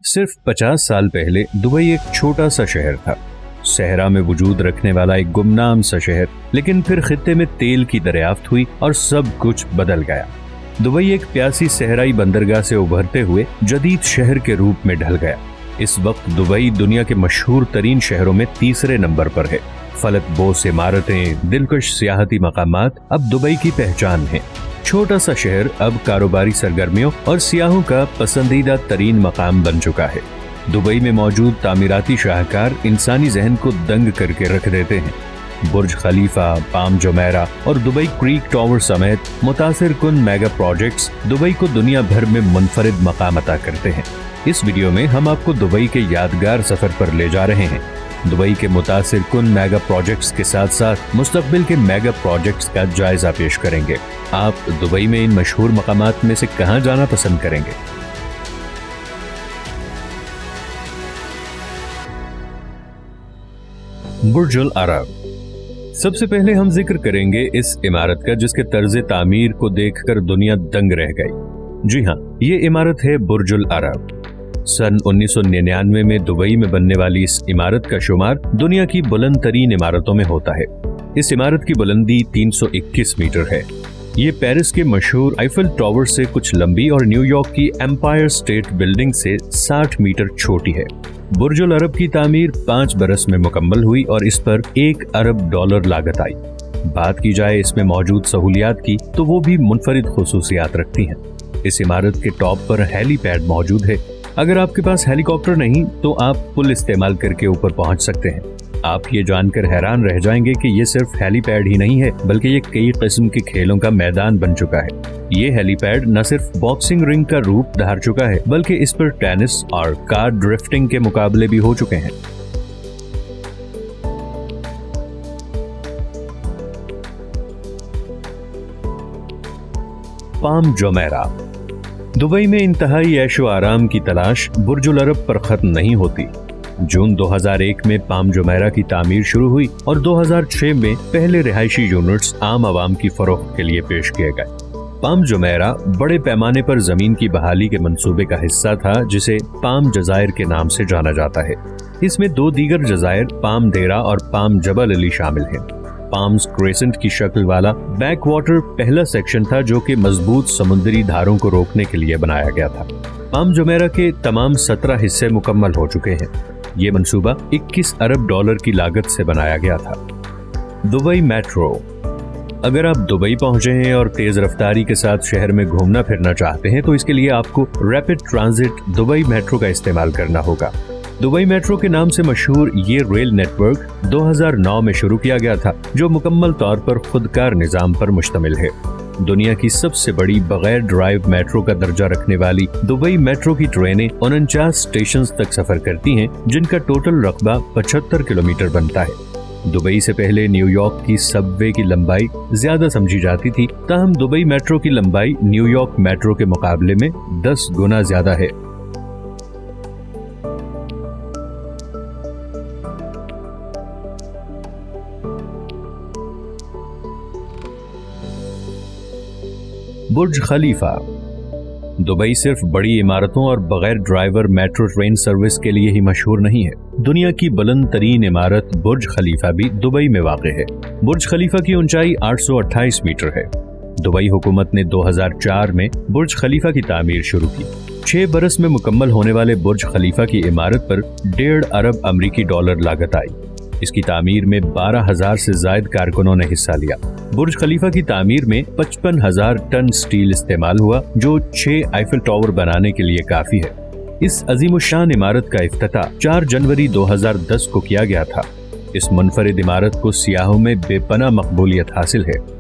सिर्फ 50 साल पहले दुबई एक छोटा सा शहर था, सहरा में वजूद रखने वाला एक गुमनाम सा शहर। लेकिन फिर खित्ते में तेल की दरियाफ्त हुई और सब कुछ बदल गया। दुबई एक प्यासी सहराई बंदरगाह से उभरते हुए जदीद शहर के रूप में ढल गया। इस वक्त दुबई दुनिया के मशहूर तरीन शहरों में तीसरे नंबर पर है। फलक बोस इमारतें, दिलकश सियाहती मकामात अब दुबई की पहचान है। छोटा सा शहर अब कारोबारी सरगर्मियों और सियाहों का पसंदीदा तरीन मकाम बन चुका है। दुबई में मौजूद तामीराती शाहकार इंसानी जहन को दंग करके रख देते हैं। बुर्ज खलीफा, पाम जुमैरा और दुबई क्रीक टावर समेत मुतासिर कुन मेगा प्रोजेक्ट्स दुबई को दुनिया भर में मुनफरिद मकाम अता करते हैं। इस वीडियो में हम आपको दुबई के यादगार सफर पर ले जा रहे हैं। दुबई के मुतासिर कुन मेगा प्रोजेक्ट्स के साथ साथ मुस्तकबिल के मेगा प्रोजेक्ट्स का जायजा पेश करेंगे। आप दुबई में इन मशहूर मकामात में से कहां जाना पसंद करेंगे? बुर्ज अल अरब। सबसे पहले हम जिक्र करेंगे इस इमारत का जिसके तर्ज तामीर को देखकर दुनिया दंग रह गई। जी हाँ, ये इमारत है बुर्ज अल अरब। सन 1999 में दुबई में बनने वाली इस इमारत का शुमार दुनिया की बुलंद तरीन इमारतों में होता है। इस इमारत की बुलंदी 321 मीटर है। ये पेरिस के मशहूर आईफल टावर से कुछ लंबी और न्यूयॉर्क की एम्पायर स्टेट बिल्डिंग से 60 मीटर छोटी है। बुर्ज अल अरब की तामीर 5 बरस में मुकम्मल हुई और इस पर $1 अरब लागत आई। बात की जाए इसमें मौजूद सहूलियात की तो वो भी मुनफरिद खुसूसियात रखती हैं। इस इमारत के टॉप पर हेलीपैड मौजूद है। अगर आपके पास हेलीकॉप्टर नहीं तो आप पुल इस्तेमाल करके ऊपर पहुंच सकते हैं। आप ये जानकर हैरान रह जाएंगे कि ये सिर्फ हेलीपैड ही नहीं है बल्कि ये कई किस्म के खेलों का मैदान बन चुका है। ये हेलीपैड न सिर्फ बॉक्सिंग रिंग का रूप धार चुका है बल्कि इस पर टेनिस और कार ड्रिफ्टिंग के मुकाबले भी हो चुके हैं। Palm Jumeirah. दुबई में इंतहाई ऐशो आराम की तलाश बुर्ज अल अरब पर खत्म नहीं होती। जून 2001 में पाम जुमैरा की तामीर शुरू हुई और 2006 में पहले रिहायशी यूनिट्स आम आवाम की फरोख्त के लिए पेश किए गए। पाम जुमैरा बड़े पैमाने पर जमीन की बहाली के मंसूबे का हिस्सा था जिसे पाम जजायर के नाम से जाना जाता है। इसमें 2 दीगर जजायर पाम देरा और पाम जबल अली शामिल हैं। पाम्स क्रेसेंट की शक्ल वाला बैक वाटर पहला सेक्शन था जो कि मजबूत समुद्री धारों को रोकने के लिए बनाया गया था। पाम जुमैरा के तमाम 17 हिस्से मुकम्मल हो चुके हैं। ये मंसूबा $21 अरब की लागत से बनाया गया था। Dubai metro. अगर आप दुबई पहुंचे हैं और तेज रफ्तारी के साथ शहर में घूमना फिरना चाहते हैं तो इसके लिए आपको रैपिड ट्रांजिट दुबई मेट्रो का इस्तेमाल करना होगा। दुबई मेट्रो के नाम से मशहूर ये रेल नेटवर्क 2009 में शुरू किया गया था जो मुकम्मल तौर पर खुदकार निजाम पर मुश्तमिल है। दुनिया की सबसे बड़ी बगैर ड्राइव मेट्रो का दर्जा रखने वाली दुबई मेट्रो की ट्रेनें 49 स्टेशन तक सफर करती हैं जिनका टोटल रकबा 75 किलोमीटर बनता है। दुबई से पहले न्यूयॉर्क की सबवे की लंबाई ज्यादा समझी जाती थी, ताहम दुबई मेट्रो की लंबाई न्यूयॉर्क मेट्रो के मुकाबले में 10 गुना ज्यादा है। बुर्ज खलीफा। दुबई सिर्फ बड़ी इमारतों और बगैर ड्राइवर मेट्रो ट्रेन सर्विस के लिए ही मशहूर नहीं है। दुनिया की बुलंद तरीन इमारत बुर्ज खलीफा भी दुबई में वाक़ है। बुर्ज खलीफा की ऊंचाई 828 मीटर है। दुबई हुकूमत ने 2004 में बुर्ज खलीफा की तामीर शुरू की। 6 बरस में मुकम्मल होने वाले बुर्ज खलीफा की इमारत पर $1.5 अरब लागत आई। इसकी तामीर में 12,000 से ज्यादा कारकुनों ने हिस्सा लिया। बुर्ज खलीफा की तामीर में 55,000 टन स्टील इस्तेमाल हुआ जो 6 आईफल टावर बनाने के लिए काफी है। इस अजीमुशान इमारत का इफ्तिताह 4 जनवरी 2010 को किया गया था। इस मुनफरिद इमारत को सियाहों में बेपनाह मकबूलियत हासिल है।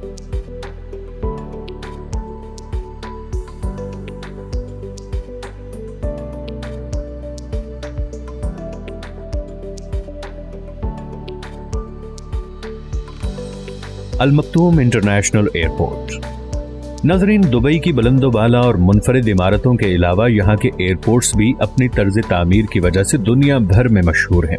अल मक्तूम इंटरनेशनल एयरपोर्ट। नाज़रीन, दुबई की बुलंदोबाला और मुनफरिद इमारतों के अलावा यहाँ के एयरपोर्ट्स भी अपनी तर्ज तामीर की वजह से दुनिया भर में मशहूर हैं।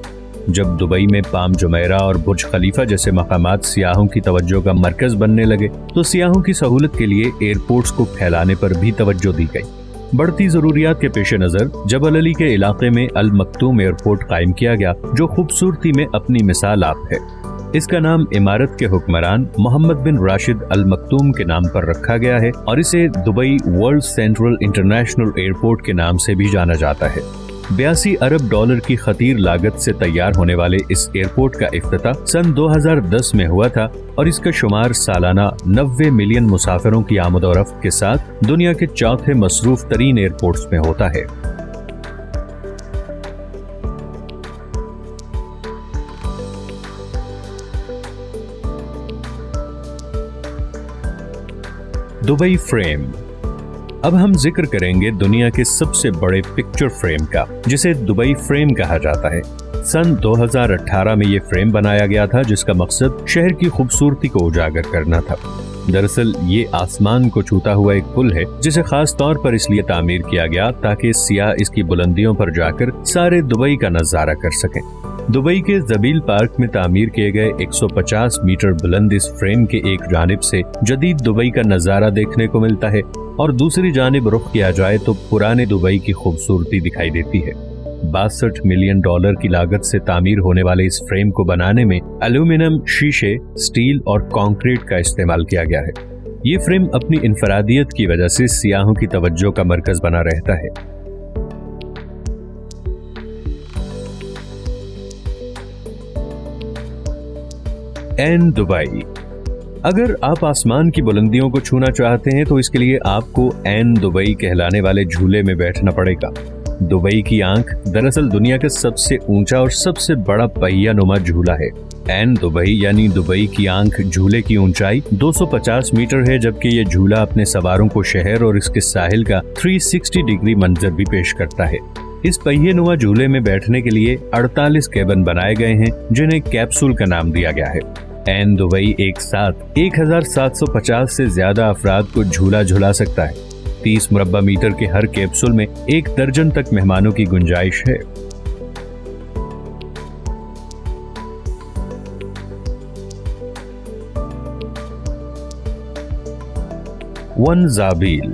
जब दुबई में पाम जुमैरा और बुर्ज खलीफा जैसे मकामात सियाहों की तवज्जो का मरकज बनने लगे तो सियाहों की सहूलत के लिए एयरपोर्ट्स को फैलाने पर भी तवज्जो दी गई। बढ़ती जरूरियात के पेश नजर जबल अली के इलाके में अल मक्तूम एयरपोर्ट कायम किया गया, जो खूबसूरती में अपनी मिसाल आप है। इसका नाम इमारत के हुक्मरान मोहम्मद बिन राशिद अल मक्तूम के नाम पर रखा गया है और इसे Dubai world central international airport के नाम से भी जाना जाता है। 82 अरब डॉलर की खतीर लागत से तैयार होने वाले इस एयरपोर्ट का इफ्तिताह सन 2010 में हुआ था और इसका शुमार सालाना 90 मिलियन मुसाफिरों की आमद-ओ-रफ्त के साथ दुनिया के चौथे मसरूफ तरीन एयरपोर्ट्स में होता है। Dubai frame. अब हम जिक्र करेंगे दुनिया के सबसे बड़े पिक्चर फ्रेम का, जिसे दुबई फ्रेम कहा जाता है। सन 2018 में ये फ्रेम बनाया गया था, जिसका मकसद शहर की खूबसूरती को उजागर करना था। दरअसल ये आसमान को छूता हुआ एक पुल है, जिसे खास तौर पर इसलिए तामीर किया गया ताकि सियाह इसकी बुलंदियों पर जाकर सारे दुबई का नजारा कर सकें। दुबई के जबील पार्क में तामीर किए गए 150 मीटर बुलंद इस फ्रेम के एक जानिब से जदीद दुबई का नजारा देखने को मिलता है और दूसरी जानिब रुख किया जाए तो पुराने दुबई की खूबसूरती दिखाई देती है। 62 मिलियन डॉलर की लागत से तामीर होने वाले इस फ्रेम को बनाने में एल्यूमिनियम, शीशे, स्टील और कंक्रीट का इस्तेमाल किया गया है। ये फ्रेम अपनी इनफरादियत की वजह से सियाहों की तवज्जो का मरकज बना रहता है। एन दुबई। अगर आप आसमान की बुलंदियों को छूना चाहते हैं तो इसके लिए आपको एन दुबई कहलाने वाले झूले में बैठना पड़ेगा। दुबई की आंख दरअसल दुनिया का सबसे ऊंचा और सबसे बड़ा पहिया नुमा झूला है। एन दुबई यानी दुबई की आंख झूले की ऊंचाई 250 मीटर है, जबकि ये झूला अपने सवारों को शहर और इसके साहिल का 360 डिग्री मंजर भी पेश करता है। इस पहिए नुमा झूले में बैठने के लिए 48 केबिन बनाए गए हैं, जिन्हें कैप्सूल का नाम दिया गया है। एन दुबई एक साथ 1750 से ज्यादा अफराद को झूला झुला सकता है। 30 मुरब्बा मीटर के हर कैप्सूल में 1 दर्जन तक मेहमानों की गुंजाइश है। वन जाबील।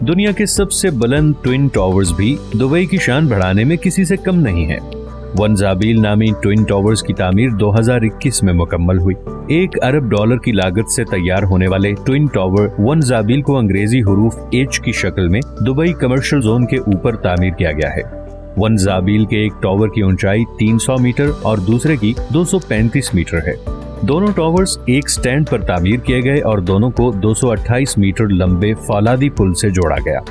दुनिया के सबसे बुलंद ट्विन टावर्स भी दुबई की शान बढ़ाने में किसी से कम नहीं है। वन जाबील नामी ट्विन टावर्स की तामीर 2021 में मुकम्मल हुई। 1 अरब डॉलर की लागत से तैयार होने वाले ट्विन टावर वन जाबील को अंग्रेजी हुरूफ H की शक्ल में दुबई कमर्शियल जोन के ऊपर तामीर किया गया है। वन जाबील के एक टावर की ऊंचाई 300 मीटर और दूसरे की 235 मीटर है। दोनों टावर्स एक स्टैंड पर तामीर किए गए और दोनों को 228 मीटर लंबे फौलादी पुल से जोड़ा गया।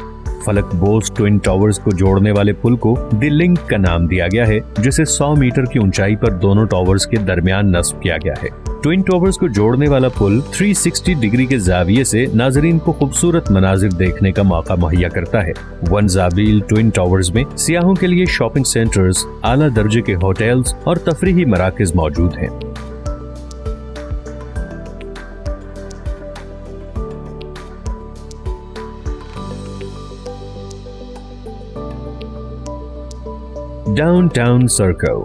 फलक बोस ट्विन टावर्स को जोड़ने वाले पुल को द लिंक का नाम दिया गया है, जिसे 100 मीटर की ऊंचाई पर दोनों टावर्स के दरमियान नस्ब किया गया है। ट्विन टावर्स को जोड़ने वाला पुल 360 डिग्री के जाविये से नाजरीन को खूबसूरत मनाजिर देखने का मौका मुहैया करता है। वन जाबील ट्विन टावर्स में सियाहों के लिए शॉपिंग सेंटर्स, आला दर्जे के होटल्स और तफरीही मराकज मौजूद हैं। Downtown circle.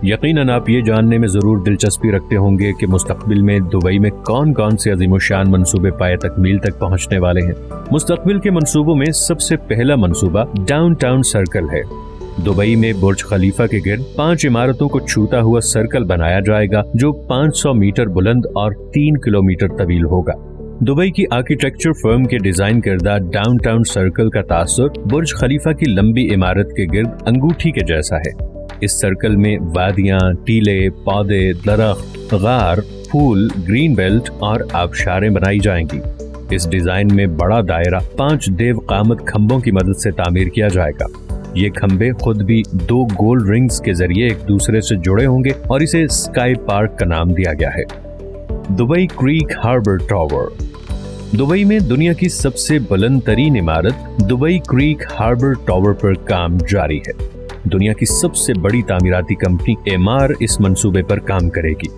यकीनन आप ये जानने में जरूर दिलचस्पी रखते होंगे कि मुस्तकबिल में दुबई में कौन कौन से अजीमुशान मंसूबे पाए तकमील तक पहुंचने वाले हैं। मुस्तकबिल के मंसूबों में सबसे पहला मंसूबा डाउनटाउन सर्कल है। दुबई में बुर्ज खलीफा के गिर्द 5 इमारतों को छूता हुआ सर्कल बनाया जाएगा, जो 500 मीटर बुलंद और 3 किलोमीटर तवील होगा। दुबई की आर्किटेक्चर फर्म के डिजाइन करदा डाउनटाउन सर्कल का तासुर बुर्ज खलीफा की लंबी इमारत के गिर्द अंगूठी के जैसा है। इस सर्कल में वादियां, टीले, पौधे, दरख्त, गार, फूल, ग्रीन बेल्ट और आबशारें बनाई जाएंगी। इस डिजाइन में बड़ा दायरा 5 देव कामत खंभों की मदद से तामीर किया जाएगा। ये खंभे खुद भी 2 गोल रिंग्स के जरिए एक दूसरे से जुड़े होंगे और इसे स्काई पार्क का नाम दिया गया है। Dubai Creek Harbour Tower. Dubai में दुनिया की सबसे बुलंद तरीन इमारत दुबई क्रीक हार्बर टावर पर काम जारी है। दुनिया की सबसे बड़ी तामीराती कंपनी एमार इस मंसूबे पर काम करेगी।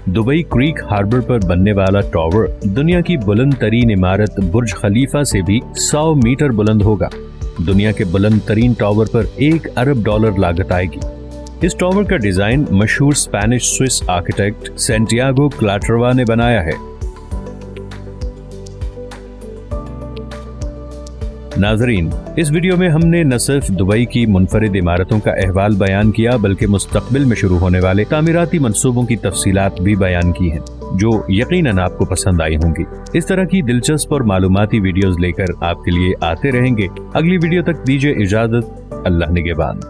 दुबई क्रीक हार्बर पर बनने वाला टावर दुनिया की बुलंद तरीन इमारत बुर्ज खलीफा से भी 100 मीटर बुलंद होगा। दुनिया के बुलंद तरीन टावर पर 1 अरब डॉलर लागत आएगी। इस टावर का डिजाइन मशहूर स्पेनिश स्विस आर्किटेक्ट सैंटियागो क्लाटरवा ने बनाया है। नाजरीन, इस वीडियो में हमने न सिर्फ दुबई की मुनफरिद इमारतों का अहवाल बयान किया बल्कि मुस्तकबिल में शुरू होने वाले तामीराती मंसूबों की तफसीलात भी बयान की हैं, जो यकीनन आपको पसंद आई होंगी। इस तरह की दिलचस्प और मालूमाती वीडियोस लेकर आपके लिए आते रहेंगे। अगली वीडियो तक दीजिए इजाजत। अल्लाह निगहबान।